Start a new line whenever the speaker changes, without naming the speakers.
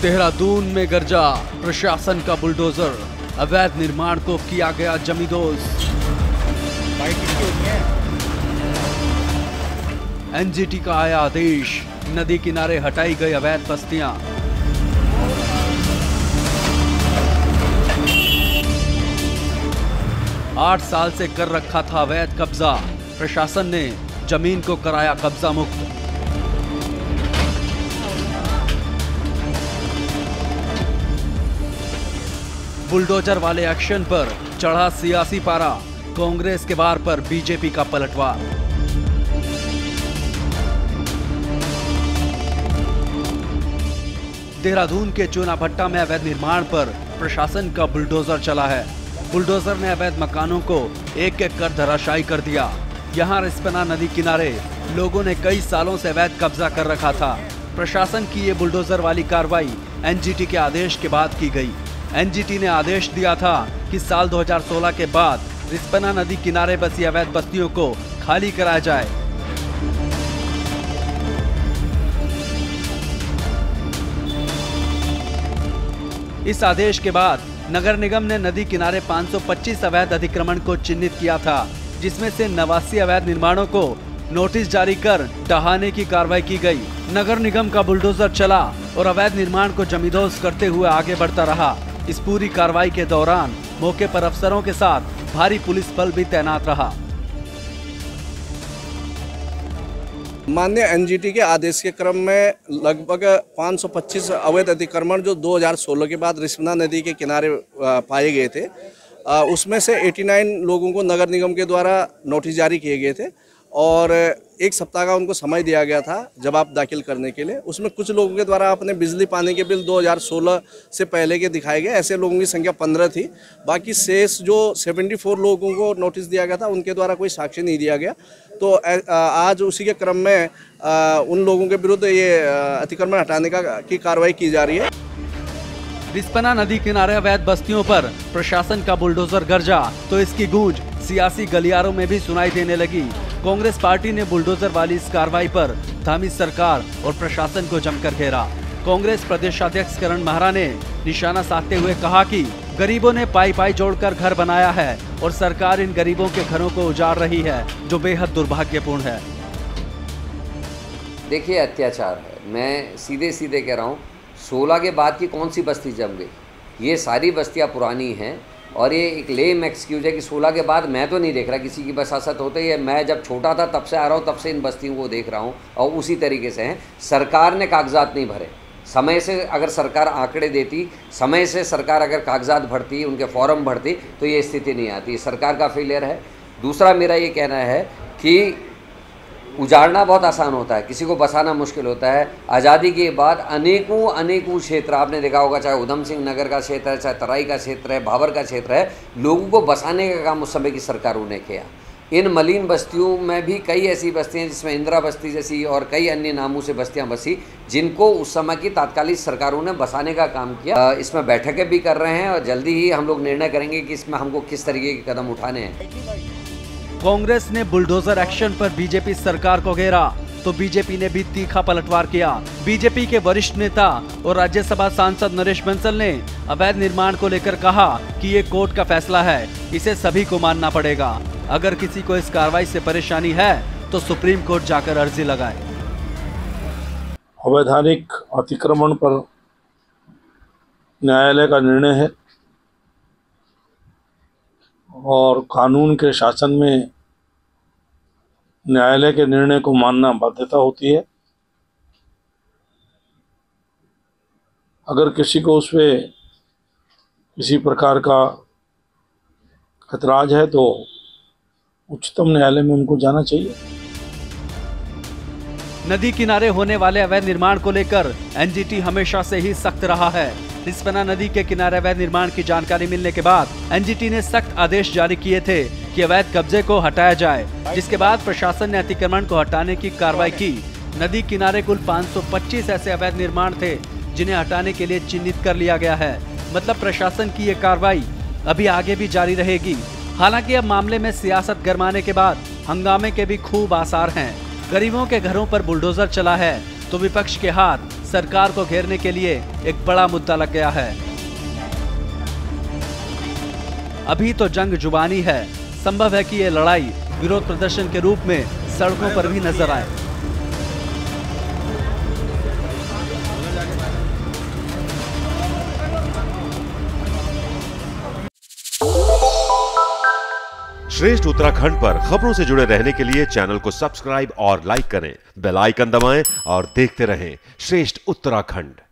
देहरादून में गरजा प्रशासन का बुलडोजर, अवैध निर्माण को किया गया जमींदोज। एनजीटी का आया आदेश, नदी किनारे हटाई गई अवैध बस्तियां। आठ साल से कर रखा था अवैध कब्जा, प्रशासन ने जमीन को कराया कब्जा मुक्त। बुलडोजर वाले एक्शन पर चढ़ा सियासी पारा, कांग्रेस के वार पर बीजेपी का पलटवार। देहरादून के चूनाभट्टा में अवैध निर्माण पर प्रशासन का बुलडोजर चला है। बुलडोजर ने अवैध मकानों को एक एक कर धराशायी कर दिया। यहाँ रिस्पना नदी किनारे लोगों ने कई सालों से अवैध कब्जा कर रखा था। प्रशासन की ये बुलडोजर वाली कार्रवाई एनजीटी के आदेश के बाद की गई। एनजीटी ने आदेश दिया था कि साल 2016 के बाद रिस्पना नदी किनारे बसी अवैध बस्तियों को खाली कराया जाए। इस आदेश के बाद नगर निगम ने नदी किनारे 525 अवैध अतिक्रमण को चिन्हित किया था, जिसमें से 89 अवैध निर्माणों को नोटिस जारी कर ढहाने की कार्रवाई की गई। नगर निगम का बुलडोजर चला और अवैध निर्माण को जमींदोज करते हुए आगे बढ़ता रहा। इस पूरी कार्रवाई के दौरान मौके पर अफसरों के साथ भारी पुलिस बल भी तैनात रहा।
माननीय एनजीटी के आदेश के क्रम में लगभग 525 अवैध अतिक्रमण जो 2016 के बाद रिस्पना नदी के किनारे पाए गए थे, उसमें से 89 लोगों को नगर निगम के द्वारा नोटिस जारी किए गए थे और एक सप्ताह का उनको समय दिया गया था जवाब दाखिल करने के लिए। उसमें कुछ लोगों के द्वारा अपने बिजली पानी के बिल 2016 से पहले के दिखाए गए, ऐसे लोगों की संख्या 15 थी। बाकी शेष जो 74 लोगों को नोटिस दिया गया था उनके द्वारा कोई साक्ष्य नहीं दिया गया। तो आज उसी के क्रम में उन लोगों के विरुद्ध ये अतिक्रमण हटाने की कार्रवाई की जा रही है।
रिस्पना नदी किनारे अवैध बस्तियों पर प्रशासन का बुलडोजर गरजा तो इसकी गूंज सियासी गलियारों में भी सुनाई देने लगी। कांग्रेस पार्टी ने बुलडोजर वाली इस कार्रवाई पर थामी सरकार और प्रशासन को जमकर घेरा। कांग्रेस प्रदेशाध्यक्ष करण महरा ने निशाना साधते हुए कहा कि गरीबों ने पाई पाई जोड़कर घर बनाया है और सरकार इन गरीबों के घरों को उजाड़ रही है, जो बेहद दुर्भाग्यपूर्ण है।
देखिए, अत्याचार है। मैं सीधे सीधे कह रहा हूँ, 16 के बाद की कौन सी बस्ती जम गई? ये सारी बस्तियाँ पुरानी हैं और ये एक लेम एक्सक्यूज है कि 16 के बाद मैं तो नहीं देख रहा किसी की बसासत होते ही। मैं जब छोटा था तब से आ रहा हूँ, तब से इन बस्तियों को देख रहा हूँ और उसी तरीके से हैं। सरकार ने कागजात नहीं भरे। समय से अगर सरकार आंकड़े देती, समय से सरकार अगर कागजात भरती, उनके फॉर्म भरती, तो ये स्थिति नहीं आती। सरकार का फेलियर है। दूसरा मेरा ये कहना है कि उजाड़ना बहुत आसान होता है, किसी को बसाना मुश्किल होता है। आज़ादी के बाद अनेकों क्षेत्र आपने देखा होगा, चाहे उधम सिंह नगर का क्षेत्र है, चाहे तराई का क्षेत्र है, भाबर का क्षेत्र है, लोगों को बसाने का काम उस समय की सरकारों ने किया। इन मलिन बस्तियों में भी कई ऐसी बस्तियां जिसमें इंदिरा बस्ती जैसी और कई अन्य नामों से बस्तियां बसी, जिनको उस समय की तात्कालिक सरकारों ने बसाने का काम किया। इसमें बैठकें भी कर रहे हैं और जल्दी ही हम लोग निर्णय करेंगे कि इसमें हमको किस तरीके के कदम उठाने हैं।
कांग्रेस ने बुलडोजर एक्शन पर बीजेपी सरकार को घेरा तो बीजेपी ने भी तीखा पलटवार किया। बीजेपी के वरिष्ठ नेता और राज्यसभा सांसद नरेश बंसल ने अवैध निर्माण को लेकर कहा कि ये कोर्ट का फैसला है, इसे सभी को मानना पड़ेगा। अगर किसी को इस कार्रवाई से परेशानी है तो सुप्रीम कोर्ट जाकर अर्जी लगाए।
अवैधानिक अतिक्रमण पर न्यायालय का निर्णय है और कानून के शासन में न्यायालय के निर्णय को मानना बाध्यता होती है। अगर किसी को उस पे किसी प्रकार का ऐतराज है तो उच्चतम न्यायालय में उनको जाना चाहिए।
नदी किनारे होने वाले अवैध निर्माण को लेकर एनजीटी हमेशा से ही सख्त रहा है। रिस्पना नदी के किनारे अवैध निर्माण की जानकारी मिलने के बाद एनजीटी ने सख्त आदेश जारी किए थे कि अवैध कब्जे को हटाया जाए, जिसके बाद प्रशासन ने अतिक्रमण को हटाने की कार्रवाई की। नदी किनारे कुल 525 ऐसे अवैध निर्माण थे जिन्हें हटाने के लिए चिन्हित कर लिया गया है। मतलब प्रशासन की ये कार्रवाई अभी आगे भी जारी रहेगी। हालांकि अब मामले में सियासत गरमाने के बाद हंगामे के भी खूब आसार हैं। गरीबों के घरों पर बुलडोजर चला है तो विपक्ष के हाथ सरकार को घेरने के लिए एक बड़ा मुद्दा लग गया है। अभी तो जंग जुबानी है, संभव है कि ये लड़ाई विरोध प्रदर्शन के रूप में सड़कों पर भी नजर आए।
श्रेष्ठ उत्तराखंड पर खबरों से जुड़े रहने के लिए चैनल को सब्सक्राइब और लाइक करें, बेल आइकन दबाएं और देखते रहें श्रेष्ठ उत्तराखंड।